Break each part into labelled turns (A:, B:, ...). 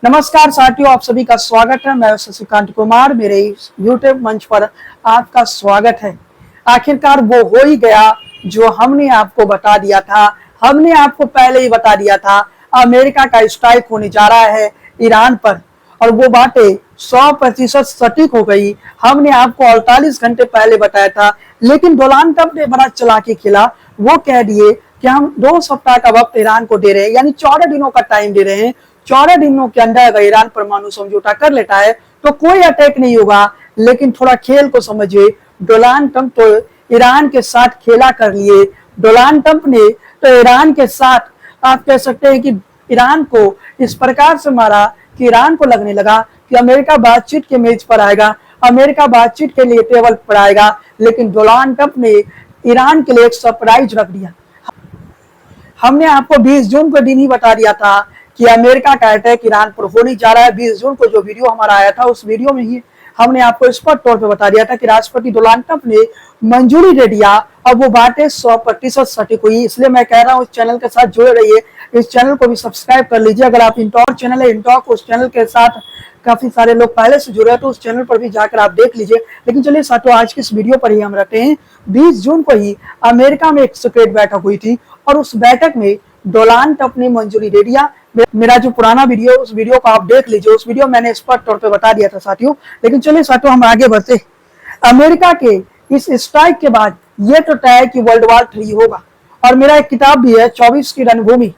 A: नमस्कार साथियों, आप सभी का स्वागत है। मैं शशिकांत कुमार, मेरे इस यूट्यूब मंच पर आपका स्वागत है। आखिरकार वो हो ही गया जो हमने आपको बता दिया था। हमने आपको पहले ही बता दिया था, अमेरिका का स्ट्राइक होने जा रहा है ईरान पर, और वो बातें 100% सटीक हो गई। हमने आपको 48 घंटे पहले बताया था, लेकिन डोनाल्ड ट्रंप ने बड़ा चालाकी खेला। वो कह दिए कि हम 2 सप्ताह का वक्त ईरान को दे रहे हैं, यानी 14 दिनों का टाइम दे रहे हैं। 14 दिनों के अंदर अगर ईरान परमाणु समझौता कर लेता है तो कोई अटैक नहीं होगा। लेकिन थोड़ा खेल को समझिए, डोनाल्ड ट्रंप तो ईरान के साथ खेला कर लिए। डोनाल्ड ट्रंप ने तो ईरान के साथ, आप कह सकते हैं कि ईरान को इस प्रकार से मारा कि ईरान को लगने लगा कि अमेरिका बातचीत के मेज पर आएगा, अमेरिका बातचीत के लिए टेबल पर आएगा। लेकिन डोनाल्ड ट्रंप ने ईरान के लिए एक सरप्राइज रख दिया। हमने आपको 20 जून को दिन ही बता दिया था कि अमेरिका का अटैक ईरान पर होने जा रहा है। 20 जून को जो वीडियो हमारा आया था, उस वीडियो में ही हमने आपको स्पष्ट तौर पे बता दिया था कि राष्ट्रपति डोनाल्ड ट्रंप ने मंजूरी दे दिया। अब वो बातें 100% सटीक हुई। इसलिए मैं कह रहा हूँ, इस चैनल के साथ जुड़े रहिए, इस चैनल को भी सब्सक्राइब कर लीजिए। अगर आप इंटॉक चैनल है, इंटॉक उस चैनल के साथ काफी सारे लोग पहले से जुड़े हैं, तो उस चैनल पर भी जाकर आप देख लीजिए। लेकिन चलिए साथियों, आज की इस वीडियो पर ही हम रहते हैं। 20 जून को ही अमेरिका में एक सीक्रेट बैठक हुई थी, और उस बैठक में डोनाल्ड ट्रंप ने मंजूरी दे दिया। मेरा जो पुराना वीडियो, उस वीडियो को आप देख लीजिए। उस वीडियो मैंने स्पष्ट तौर पे बता दिया था साथियों। लेकिन चलिए साथियों, हम आगे बढ़ते। अमेरिका के इस स्ट्राइक के बाद ये तो तय है कि वर्ल्ड वॉर 3 होगा। और मेरा एक किताब भी है, 24 की रणभूमि,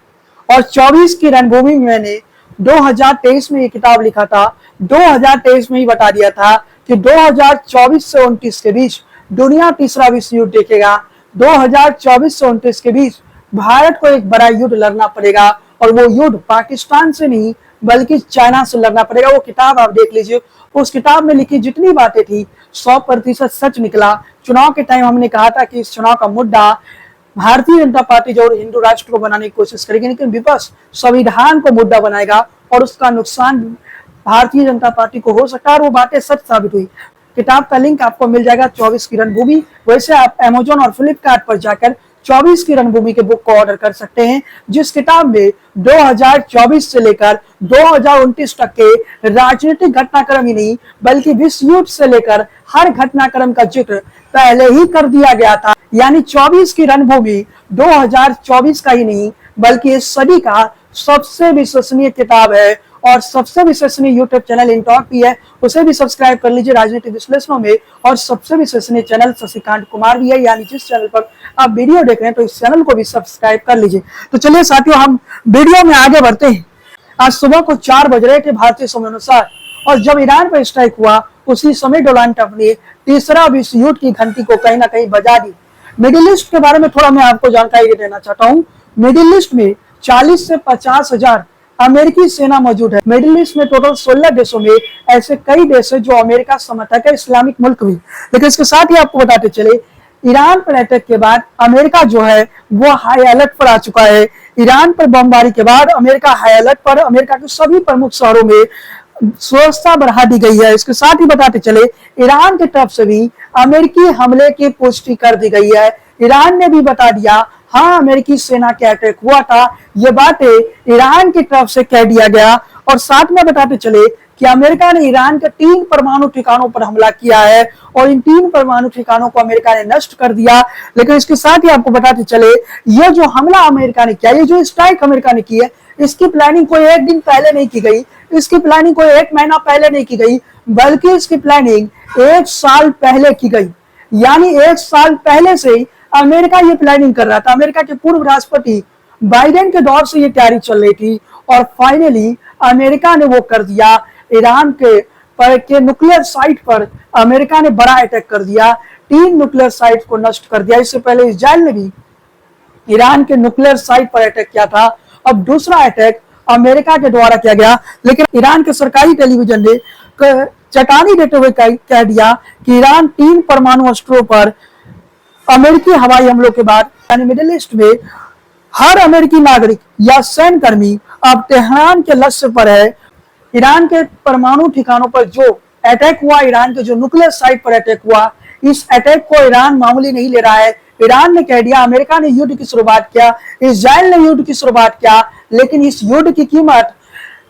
A: और 24 की रणभूमि में मैंने 2023 में ये किताब लिखा था। 2023 में ही बता दिया था कि 2024 से 29 के बीच दुनिया तीसरा विश्व युद्ध देखेगा। 2024 से 29 के बीच भारत को एक बड़ा युद्ध लड़ना पड़ेगा, और वो युद्ध पाकिस्तान से नहीं बल्कि चाइना से लड़ना पड़ेगा। वो किताब आप देख लीजिए। उस किताब में लिखी जितनी बातें थी 100% सच निकला। चुनाव के टाइम हमने कहा था कि इस चुनाव का मुद्दा भारतीय जनता पार्टी जो हिंदू राष्ट्र को बनाने की कोशिश करेगी, लेकिन विपक्ष संविधान को मुद्दा बनाएगा, और उसका नुकसान भारतीय जनता पार्टी को हो सकता है। और वो बातें सच साबित हुई। किताब का लिंक आपको मिल जाएगा 24 की रणभूमि। वैसे आप अमेजोन और फ्लिपकार्ट पर जाकर 24 की रणभूमि के बुक को ऑर्डर कर सकते हैं, जिस किताब में 2024 से लेकर 2029 तक के राजनीतिक घटनाक्रम ही नहीं बल्कि विश्व युद्ध से लेकर हर घटनाक्रम का जिक्र पहले ही कर दिया गया था। यानी 24 की रणभूमि 2024 का ही नहीं बल्कि इस सदी का सबसे विश्वसनीय किताब है। और सबसे विश्वसनीय यूट्यूब चैनल इंटॉक भी है, उसे भी सब्सक्राइब कर लीजिए राजनीतिक विश्लेषणों में। और सबसे विश्वसनीय चैनल शशिकांत कुमार भी है, यानी जिस चैनल पर आप वीडियो देख रहे हैं तो इस चैनल को भी सब्सक्राइब कर लीजिए। तो चलिए साथियों, हम वीडियो में आगे बढ़ते हैं। आज सुबह को 4 बज रहे थे भारतीय समय अनुसार, और जब ईरान पर स्ट्राइक हुआ उसी समय डोनाल्ड ट्रंप ने तीसरा विश्व युद्ध की घंटी को कहीं ना कहीं बजा दी। मिडिल ईस्ट के बारे में थोड़ा मैं आपको जानकारी देना चाहता हूँ। मिडिल ईस्ट में 40 से 50 हजार अमेरिकी सेना मौजूद है। मिडिल ईस्ट में टोटल 16 देशों में ऐसे कई देश है जो अमेरिका समर्थक है, इस्लामिक मुल्क भी। लेकिन इसके साथ ही आपको बताते चले, ईरान पर अटैक के बाद अमेरिका जो है वो हाई अलर्ट पर आ चुका है। ईरान पर बमबारी के बाद अमेरिका हाई अलर्ट पर, अमेरिका के सभी प्रमुख शहरों में सुरक्षा बढ़ा दी गई है। इसके साथ ही बताते चले, ईरान की तरफ से भी अमेरिकी हमले की पुष्टि कर दी गई है। ईरान ने भी बता दिया, हाँ अमेरिकी सेना के अटैक हुआ था। ये बातें ईरान की तरफ से कह दिया गया। और साथ में बताते चले कि अमेरिका ने ईरान के 3 परमाणु ठिकानों पर हमला किया है, और इन 3 परमाणु ठिकानों को अमेरिका ने नष्ट कर दिया। लेकिन इसके साथ ही आपको बताते चले, ये जो हमला अमेरिका ने किया, ये जो स्ट्राइक अमेरिका ने की है, इसकी प्लानिंग कोई एक दिन पहले नहीं की गई, इसकी प्लानिंग कोई 1 महीना पहले नहीं की गई, बल्कि इसकी प्लानिंग 1 साल पहले की गई। यानी 1 साल पहले से ही अमेरिका ये प्लानिंग कर रहा था। अमेरिका के पूर्व राष्ट्रपति बाइडेन के दौर से ये तैयारी चल रही थी, और फाइनली अमेरिका ने वो कर दिया। ईरान के न्यूक्लियर साइट पर अमेरिका ने बड़ा अटैक कर दिया, 3 न्यूक्लियर साइट को नष्ट कर दिया। इससे पहले इजराइल ने भी ईरान के न्यूक्लियर साइट पर अटैक किया था। अब दूसरा अटैक अमेरिका के द्वारा किया गया। लेकिन ईरान के सरकारी टेलीविजन ने चेतावनी देते हुए कह दिया कि ईरान 3 परमाणु अस्त्रों पर अमेरिकी हवाई हमलों के बाद, यानी मिडिल ईस्ट में हर अमेरिकी नागरिक या सैन्य कर्मी अब तेहरान के लक्ष्य पर है। ईरान के परमाणु ठिकानों पर जो अटैक हुआ, ईरान के जो न्यूक्लियर साइट पर अटैक हुआ, इस अटैक को ईरान मामूली नहीं ले रहा है। ईरान ने कह दिया, अमेरिका ने युद्ध की शुरुआत किया, इजराइल ने युद्ध की शुरुआत किया, लेकिन इस युद्ध की कीमत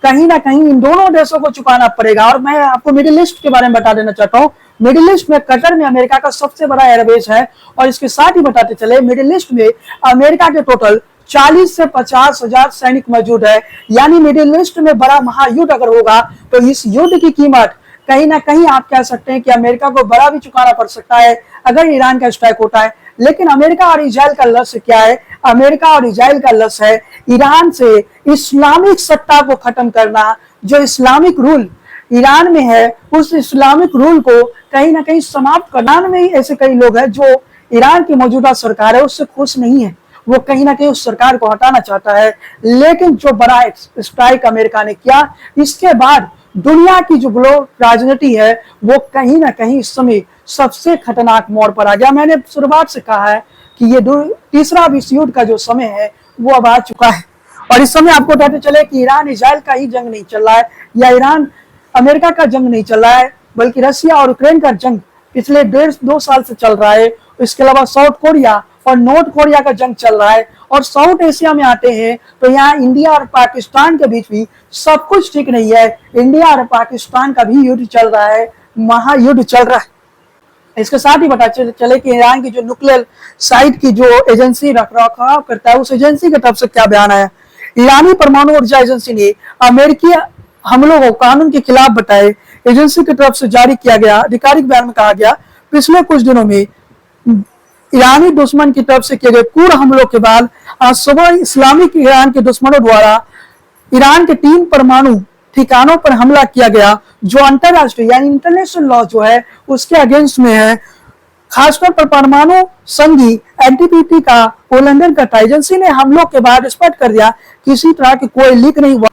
A: कहीं ना कहीं इन दोनों देशों को चुकाना पड़ेगा। और मैं आपको मिडिल ईस्ट के बारे में बता देना चाहता हूँ। मिडिल ईस्ट में कतर में अमेरिका का सबसे बड़ा एयरबेस है, और इसके साथ ही बताते चले मिडिल ईस्ट में अमेरिका के टोटल 40 से 50 हजार सैनिक मौजूद है। यानी मिडिल ईस्ट में बड़ा महायुद्ध अगर होगा तो इस युद्ध की कीमत कहीं ना कहीं आप कह सकते हैं कि अमेरिका को बड़ा भी चुकाना पड़ सकता है अगर ईरान का स्ट्राइक होता है। लेकिन अमेरिका और इजराइल का लक्ष्य क्या है? अमेरिका और इजराइल का लक्ष्य है ईरान से इस्लामिक सत्ता को खत्म करना। जो इस्लामिक रूल ईरान में है उस इस्लामिक रूल को कहीं ना कहीं समाप्त करना में ही ऐसे कई लोग हैं जो ईरान की मौजूदा सरकार है उससे खुश नहीं है। वो कहीं ना कहीं उस सरकार को हटाना चाहता है। लेकिन जो बड़ा स्ट्राइक अमेरिका ने किया, इसके बाद दुनिया की जो ग्लोबल राजनीति है वो कहीं ना कहीं इस समय सबसे खतरनाक मोड़ पर आ गया। मैंने शुरुआत से कहा है कि ये तीसरा विश्व युद्ध का जो समय है वो अब आ चुका है। और इस समय आपको बताते चले कि ईरान इजराइल का ही जंग नहीं चल रहा है, या ईरान अमेरिका का जंग नहीं चल रहा है, बल्कि रशिया और यूक्रेन का जंग पिछले 1.5-2 साल से चल रहा है। इसके अलावा साउथ कोरिया और नॉर्थ कोरिया का जंग चल रहा है। और साउथ एशिया में आते हैं तो यहाँ इंडिया और पाकिस्तान के बीच भी सब कुछ ठीक नहीं है। इंडिया और पाकिस्तान का भी युद्ध चल रहा है, महायुद्ध चल रहा है। इसके साथ ही पता चले कि ईरान की जो न्यूक्लियर साइट की जो एजेंसी रखरखाव करता है उस एजेंसी की तरफ से क्या बयान आया। ईरानी परमाणु ऊर्जा एजेंसी ने अमेरिकी हमलों को कानून के खिलाफ बताए। एजेंसी की तरफ से जारी किया गया आधिकारिक बयान में कहा गया, पिछले कुछ दिनों में ईरानी दुश्मन की तरफ से किए गए क्रूर हमलों के बाद आज सुबह इस्लामिक ईरान के दुश्मनों द्वारा ईरान के 3 परमाणु ठिकानों पर हमला किया गया, जो अंतरराष्ट्रीय यानी इंटरनेशनल लॉ जो है उसके अगेंस्ट में है। खासतौर पर परमाणु संधि एनपीटी का उल्लंघन करता है। एजेंसी ने हमलों के बाद स्पष्ट कर दिया किसी तरह की कोई लीक नहीं हुआ,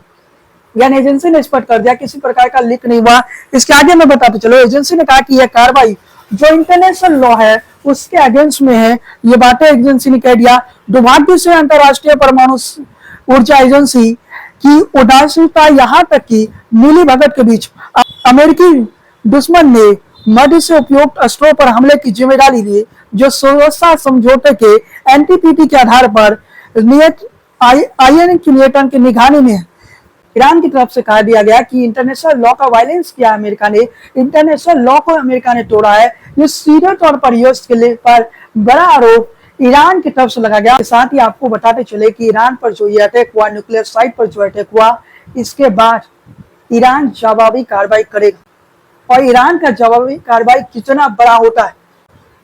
A: यानी एजेंसी ने स्पष्ट कर दिया किसी प्रकार का लीक नहीं हुआ। इसके आगे मैं बताते चलो, एजेंसी ने कहा कि यह कार्रवाई जो इंटरनेशनल लॉ है उसके अगेंस्ट में है। ये बातें एजेंसी ने कह दिया। दुर्भाग्य से अंतरराष्ट्रीय परमाणु ऊर्जा एजेंसी की उदासीनता यहाँ तक कि मिली भगत के बीच अमेरिकी दुश्मन ने मध्य से उपयुक्त अस्त्रों पर हमले की जिम्मेदारी ली, जो सुरक्षा समझौते के एनपीटी के आधार पर नियत आईएन की निगरानी में है। ईरान की तरफ से कहा दिया गया कि इंटरनेशनल लॉ का वायलेंस किया अमेरिका ने, इंटरनेशनल लॉ को अमेरिका ने तोड़ा है। ये सीधे तौर पर यूएस के लिए पर बड़ा आरोप ईरान की तरफ से लगा गया। साथ ही आपको बताते चले कि ईरान पर जो ये अटैक हुआ, न्यूक्लियर साइट पर जो अटैक हुआ, इसके बाद ईरान जवाबी कार्रवाई करेगा। और ईरान का जवाबी कार्रवाई कितना बड़ा होता है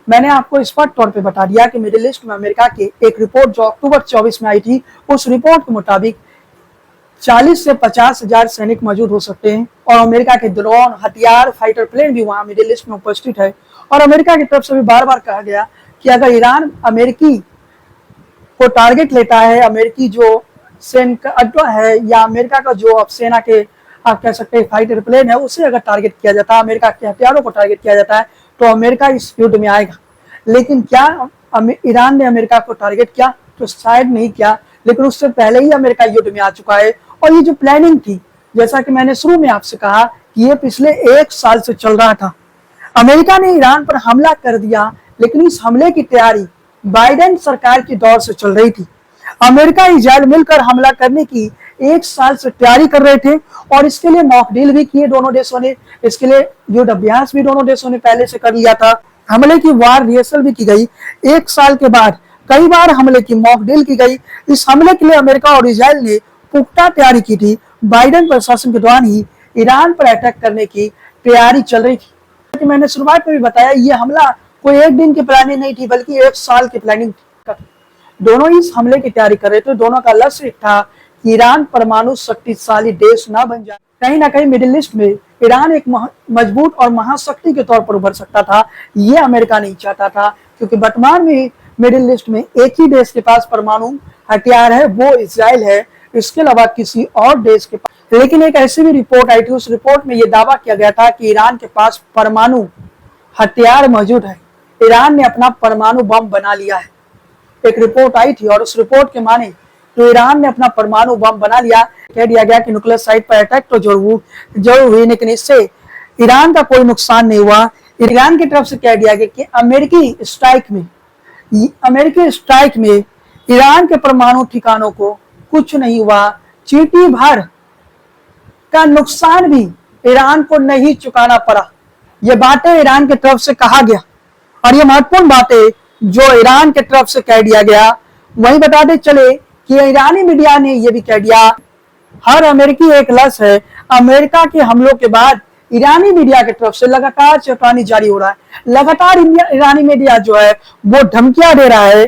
A: मैंने आपको स्पष्ट तौर पे बता दिया कि मिडिल ईस्ट में अमेरिका की एक रिपोर्ट जो अक्टूबर 24 में आई थी, उस रिपोर्ट के मुताबिक 40 से 50 हजार सैनिक मौजूद हो सकते हैं। और अमेरिका के ड्रोन, हथियार, फाइटर प्लेन भी वहां मिडिल ईस्ट में उपस्थित है। और अमेरिका की तरफ से भी बार बार कहा गया कि अगर ईरान अमेरिकी को टारगेट लेता है, अमेरिकी जो सेना अड्डा है या अमेरिका का जो अब सेना के आप कह सकते हैं फाइटर प्लेन है, उसे अगर टारगेट किया जाता है, अमेरिका के हथियारों को टारगेट किया जाता है, तो अमेरिका इस युद्ध में आएगा। लेकिन क्या ईरान ने अमेरिका को टारगेट किया? तो शायद नहीं किया, लेकिन उससे पहले ही अमेरिका युद्ध में आ चुका है। और ये जो प्लानिंग थी, जैसा कि मैंने शुरू में आपसे कहा कि ये पिछले 1 साल से चल रहा था। अमेरिका ने ईरान पर हमला कर दिया, लेकिन इस हमले की तैयारी बाइडेन सरकार के दौर से चल रही थी। अमेरिका इजराइल मिलकर हमला करने की 1 साल से तैयारी कर रहे थे, और इसके लिए मॉक डील भी किए दोनों देशों ने। इसके लिए युद्ध अभ्यास भी दोनों देशों ने पहले से कर लिया था। हमले की वार रिहर्सल भी की गई। 1 साल के बाद कई बार हमले की मॉक डील की गई। इस हमले के लिए अमेरिका और इजराइल ने पुख्ता तैयारी की थी। बाइडेन प्रशासन के दौरान ही ईरान पर अटैक करने की तैयारी चल रही थी। कि मैंने शुरुआत में भी बताया, ये हमला कोई 1 दिन की प्लानिंग नहीं थी, बल्कि 1 साल की प्लानिंग थी। दोनों इस हमले की तैयारी कर रहे थे। दोनों का लक्ष्य था कि ईरान परमाणु शक्तिशाली देश ना बन जाए। कहीं ना कहीं मिडिल ईस्ट में ईरान एक मजबूत और महाशक्ति के तौर पर उभर सकता था। ये अमेरिका नहीं चाहता था, क्योंकि वर्तमान में मिडिल ईस्ट में एक ही देश के पास परमाणु हथियार है, वो इजराइल है। इसके अलावा किसी और देश के पास। लेकिन एक ऐसी भी रिपोर्ट आई थी, उस रिपोर्ट में यह दावा किया गया था कि ईरान के पास परमाणु हथियार मौजूद है। ईरान ने अपना परमाणु बम बना लिया है। एक रिपोर्ट आई थी, और उस रिपोर्ट के माने तो ईरान ने अपना परमाणु बम बना लिया। कह दिया गया कि न्यूक्लियर साइट पर अटैक तो जरूर हुई, लेकिन इससे ईरान का कोई नुकसान नहीं हुआ। ईरान की तरफ से कह दिया गया कि अमेरिकी स्ट्राइक में ईरान के परमाणु ठिकानों को कुछ नहीं हुआ। चींटी भर का नुकसान भी ईरान को नहीं चुकाना पड़ा। ये बातें ईरान की तरफ से कहा गया और ये महत्वपूर्ण बातें जो ईरान की तरफ से कह दिया गया, वही बताते चले कि ईरानी मीडिया ने यह भी कह दिया, हर अमेरिकी एक लस है। अमेरिका के हमलों के बाद ईरानी मीडिया की तरफ से लगातार चेतावनी जारी हो रहा है। लगातार ईरानी मीडिया जो है वो धमकियां दे रहा है।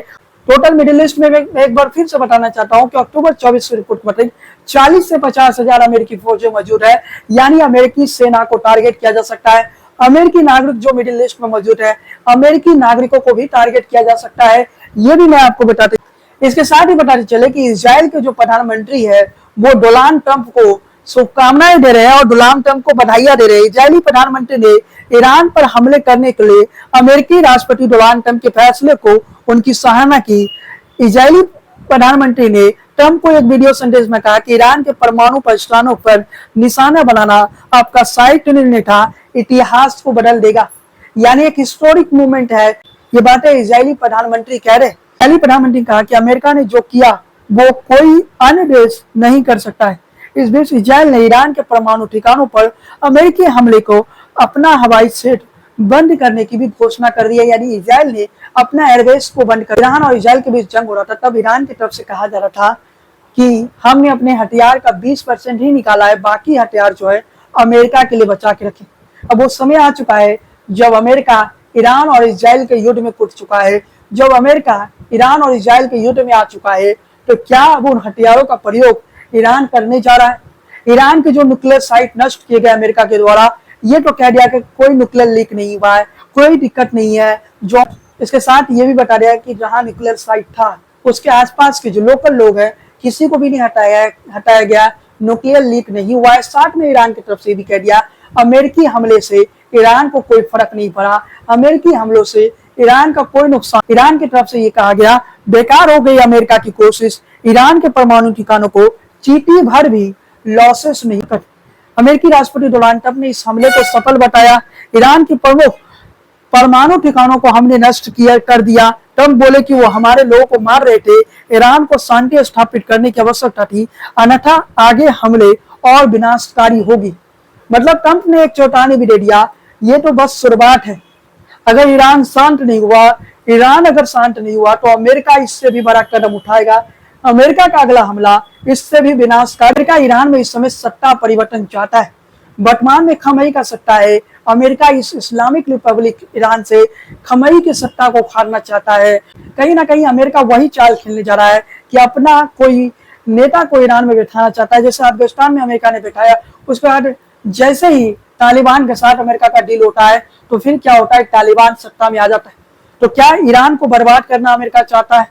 A: टोटल मिडिल ईस्ट में एक बार फिर से बताना चाहता हूं कि अक्टूबर 24 की रिपोर्ट बताई 40 से 50 हजार अमेरिकी फौजें मौजूद है, यानी अमेरिकी सेना को टारगेट किया जा सकता है। अमेरिकी नागरिक जो मिडिल ईस्ट में मौजूद है, अमेरिकी नागरिकों को भी टारगेट किया जा सकता है। ये भी मैं आपको बताते, इसके साथ ही बताते चले कि इजराइल के जो प्रधानमंत्री है वो डोनाल्ड ट्रंप को शुभकामनाएं दे रहे हैं और डोनाल्ड ट्रंप को बधाइयां दे रहे हैं। इजरायली प्रधानमंत्री ने ईरान पर हमले करने के लिए अमेरिकी राष्ट्रपति डोनाल्ड ट्रंप के फैसले को उनकी सराहना की। इजरायली प्रधानमंत्री ने ट्रंप को एक वीडियो संदेश में कहा कि ईरान के परमाणु प्रतिष्ठानों पर निशाना बनाना आपका साइट निर्णय था, इतिहास को बदल देगा, यानी एक हिस्टोरिक मूवमेंट है। ये बातें इजरायली प्रधानमंत्री कह रहे। इजरायली प्रधानमंत्री ने कहा कि अमेरिका ने जो किया वो कोई अन्य देश नहीं कर सकता है। इस बीच इजराइल ने ईरान के परमाणु ठिकानों पर अमेरिकी हमले को अपना हवाई सेट बंद करने की भी घोषणा कर दी है, यानी इजराइल ने अपना एयरबेस को बंद कर। ईरान और इजराइल के बीच जंग हो रहा था, तब ईरान की तरफ से कहा जा रहा था कि हमने अपने हथियार का 20% ही निकाला है, बाकी हथियार जो है अमेरिका के लिए बचा के रखे। अब वो समय आ चुका है जब अमेरिका ईरान और इजराइल के युद्ध में कूद चुका है। जब अमेरिका ईरान और इजराइल के युद्ध में आ चुका है तो क्या अब उन हथियारों का प्रयोग ईरान करने जा रहा है? ईरान के जो न्यूक्लियर साइट नष्ट किए गए अमेरिका के द्वारा, ये तो कह दिया कि कोई न्यूक्लियर लीक नहीं हुआ है, कोई दिक्कत नहीं है। जो इसके साथ ये भी बता दिया कि जहां न्यूक्लियर साइट था उसके आसपास के जो लोकल लोग हैं किसी को भी नहीं हटाया गया, न्यूक्लियर लीक नहीं हुआ है। साथ में ईरान की तरफ से भी कह दिया अमेरिकी हमले से ईरान को कोई फर्क नहीं पड़ा, अमेरिकी हमलों से ईरान का कोई नुकसान। ईरान की तरफ से ये कहा गया बेकार हो गई अमेरिका की कोशिश, ईरान के परमाणु ठिकानों को चींटी भर भी लॉसेस नहीं कर। अमेरिकी राष्ट्रपति डोनाल्ड ट्रंप ने इस हमले को सफल बताया। ईरान की प्रमुख परमाणु ठिकानों को हमने नष्ट कर दिया। ट्रंप बोले कि वो हमारे लोगों को मार रहे थे, ईरान को शांति स्थापित करने की आवश्यकता थी, अन्यथा आगे हमले और विनाशकारी होगी। मतलब ट्रंप ने एक चेतावनी भी दे दिया, ये तो बस शुरुआत है। अगर ईरान शांत नहीं हुआ, ईरान अगर शांत नहीं हुआ तो अमेरिका इससे भी बड़ा कदम उठाएगा। अमेरिका का अगला हमला इससे भी विनाशकारी। अमेरिका ईरान में इस समय सत्ता परिवर्तन चाहता है। वर्तमान में खमई का सत्ता है, अमेरिका इस इस्लामिक रिपब्लिक ईरान से खमई की सत्ता को उखाड़ना चाहता है। कहीं ना कहीं अमेरिका वही चाल खेलने जा रहा है कि अपना कोई नेता को ईरान में बैठाना चाहता है, जैसे अफगानिस्तान में अमेरिका ने बैठाया। उसके बाद जैसे ही तालिबान के साथ अमेरिका का डील होता है तो फिर क्या होता है, तालिबान सत्ता में आ जाता है। तो क्या ईरान को बर्बाद करना अमेरिका चाहता है?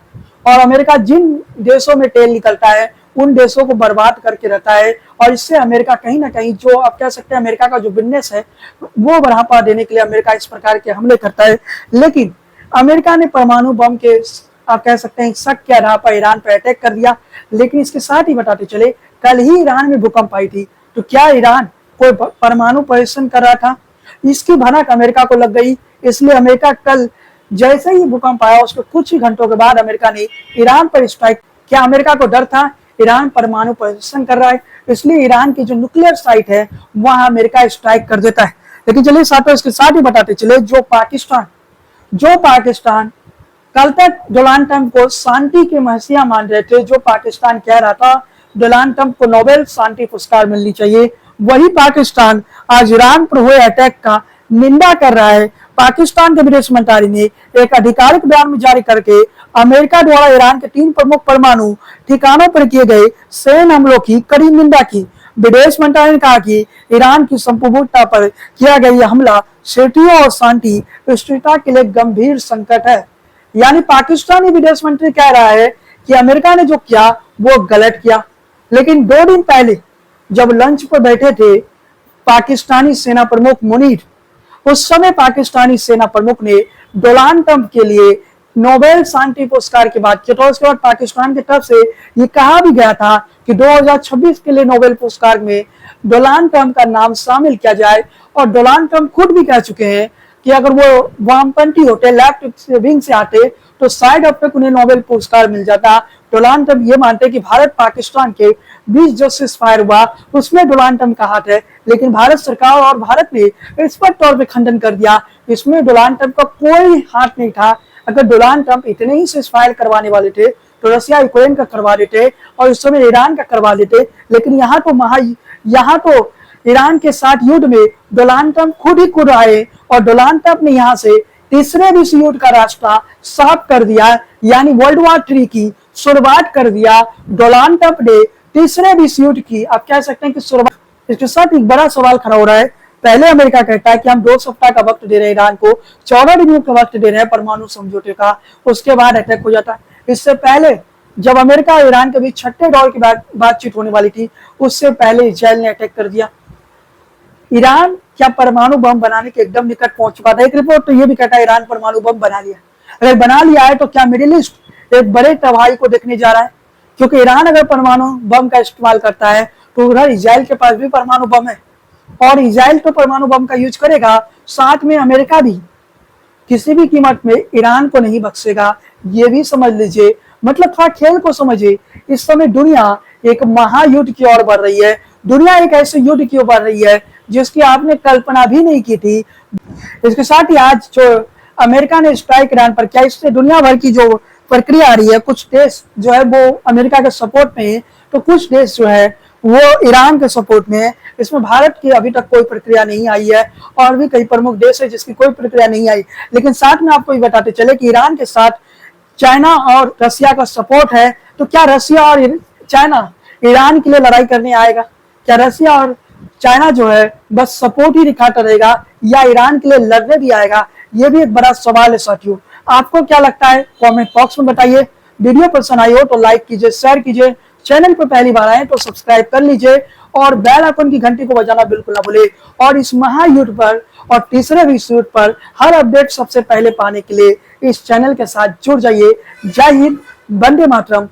A: और अमेरिका जिन देशों में तेल निकलता है उन देशों को बर्बाद करके रहता है, और इससे अमेरिका कहीं ना कहीं जो आप कह सकते हैं अमेरिका का जो बिजनेस है वो बढ़ावा देने के लिए अमेरिका इस प्रकार के हमले करता है। लेकिन अमेरिका ने परमाणु बम के आप कह सकते हैं शक के आधार पर ईरान पर अटैक कर दिया। लेकिन इसके साथ ही बताते चले, कल ही ईरान में भूकंप आई थी, तो क्या ईरान कोई परमाणु परीक्षण कर रहा था? इसकी भनक अमेरिका को लग गई, इसलिए अमेरिका कल जैसे ही भूकंप आया उसके कुछ ही घंटों के बाद अमेरिका ने ईरान पर स्ट्राइक। क्या अमेरिका को डर था ईरान परमाणु परीक्षण कर रहा है, इसलिए ईरान की जो न्यूक्लियर साइट है वहां अमेरिका स्ट्राइक कर देता है। लेकिन चलिए साथियों इसके साथ ही बताते चले, जो पाकिस्तान कल तक डोनाल्ड ट्रंप को शांति की महसिया मान रहे थे, जो पाकिस्तान कह रहा था डोनाल्ड ट्रंप को नोबेल शांति पुरस्कार मिलनी चाहिए, वही पाकिस्तान आज ईरान पर हुए अटैक का निंदा कर रहा है। पाकिस्तान के विदेश मंत्रालय ने एक आधिकारिक बयान में जारी करके अमेरिका द्वारा ईरान के 3 प्रमुख परमाणु ठिकानों पर किए गए सैन्य हमलों की कड़ी निंदा की। विदेश मंत्रालय ने कहा कि ईरान की संप्रभुता पर किया गया यह हमला शांति और शांति स्थिरता के लिए गंभीर संकट है। यानी पाकिस्तानी विदेश मंत्री कह रहा है कि अमेरिका ने जो किया वो गलत किया। लेकिन 2 दिन पहले जब लंच पर बैठे थे पाकिस्तानी सेना प्रमुख मुनीर, उस समय पाकिस्तानी सेना प्रमुख ने डोनाल्ड ट्रंप के लिए नोबेल शांति पुरस्कार की बात की। तो उसके बाद पाकिस्तान की तरफ से ये कहा भी गया था कि 2026 के लिए नोबेल पुरस्कार में डोनाल्ड ट्रंप का नाम शामिल किया जाए। और डोनाल्ड ट्रंप खुद भी कह चुके हैं कि अगर वो वामपंथी होते, लेफ्ट विंग से आते, तो शायद अब तक उन्हें नोबेल पुरस्कार मिल जाता। डोनाल्ड ट्रंप ये मानते कि भारत पाकिस्तान के बीच जो सीज़फायर हुआ उसमें डोनाल्ड ट्रंप का हाथ है, लेकिन भारत सरकार और भारत ने स्पष्ट तौर पे खंडन कर दिया, इसमें डोनाल्ड ट्रंप का कोई हाथ नहीं था। अगर डोनाल्ड ट्रंप इतने ही सीज़फायर करवाने वाले थे तो रशिया यूक्रेन का करवा देते और इस समय ईरान का करवा देते, लेकिन यहाँ तो ईरान के साथ युद्ध में डोनाल्ड ट्रंप खुद ही कूद आए और डोनाल्ड ट्रंप ने यहाँ से तीसरे विश्व युद्ध का रास्ता साफ कर दिया, यानी वर्ल्ड वॉर 3 की शुरुआत कर दिया। डोनाल्ड ट्रंप ने तीसरे विश्व युद्ध की, आप कह सकते हैं कि शुरुआत। इसके साथ एक बड़ा सवाल खड़ा हो रहा है। पहले अमेरिका कहता है कि हम 2 सप्ताह का वक्त दे रहे हैं ईरान को, 14 दिनों का वक्त दे रहे हैं परमाणु समझौते का, उसके बाद अटैक हो जाता है। इससे पहले जब अमेरिका और ईरान के बीच छठे दौर की बातचीत होने वाली थी, उससे पहले इजराइल ने अटैक कर दिया। ईरान क्या परमाणु बम बनाने के एकदम निकट पहुंच चुका था। एक रिपोर्ट तो यह भी कहता है ईरान परमाणु बम बना लिया। अगर बना लिया है तो क्या मिडिल ईस्ट एक बड़े तबाही को देखने जा रहा है, क्योंकि ईरान अगर परमाणु बम का इस्तेमाल करता है तो उधर इजराइल के पास भी परमाणु बम है और इजराइल तो परमाणु बम का यूज करेगा, साथ में अमेरिका भी किसी भी कीमत में ईरान को नहीं बख्शेगा। ये भी समझ लीजिए, मतलब थोड़ा खेल को समझिए। इस समय दुनिया एक महायुद्ध की ओर बढ़ रही है। दुनिया एक ऐसे युद्ध की ओर बढ़ रही है जिसकी आपने कल्पना भी नहीं की थी। इसके साथ ही आज जो अमेरिका ने स्ट्राइक ईरान पर किया, इससे दुनिया भर की जो प्रक्रिया आ रही है, कुछ देश जो है वो अमेरिका के सपोर्ट में है तो कुछ देश जो है वो ईरान के सपोर्ट में है। इसमें भारत की अभी तक कोई प्रक्रिया नहीं आई है और भी कई प्रमुख देश है जिसकी कोई प्रक्रिया नहीं आई। लेकिन साथ में आपको ये बताते चले कि ईरान के साथ चाइना और रशिया का सपोर्ट है, तो क्या रशिया और चाइना ईरान के लिए लड़ाई करने आएगा? क्या रशिया और चाइना जो है बस सपोर्ट ही दिखाता रहेगा या ईरान के लिए लड़ने भी आएगा? ये भी एक बड़ा सवाल है साथियों। आपको क्या लगता है कमेंट बॉक्स में बताइए। वीडियो पसंद आई हो तो लाइक कीजिए, शेयर कीजिए, चैनल पर पहली बार आए तो सब्सक्राइब कर लीजिए और बेल आइकन की घंटी को बजाना बिल्कुल ना भूले। और इस महायुद्ध पर और तीसरे विश्व युद्ध पर हर अपडेट सबसे पहले पाने के लिए इस चैनल के साथ जुड़ जाइए। जय हिंद, वंदे मातरम।